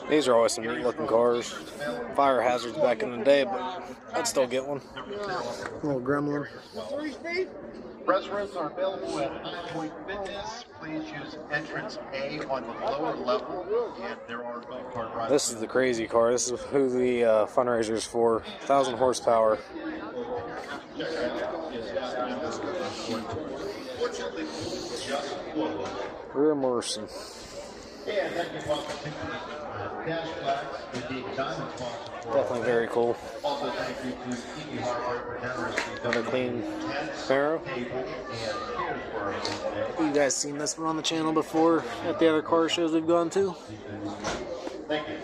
These are always some neat looking cars. Fire hazards back in the day, but I'd still get one. Little gremlin. Restrooms are available at High Point Fitness. Please use entrance A on the lower level, and there are go-kart rides. This is the crazy car. This is who the fundraiser's for. 1,000 horsepower. Rear Morrison. Definitely very cool. Another clean Camaro. You guys seen this one on the channel before at the other car shows we've gone to? Thank you.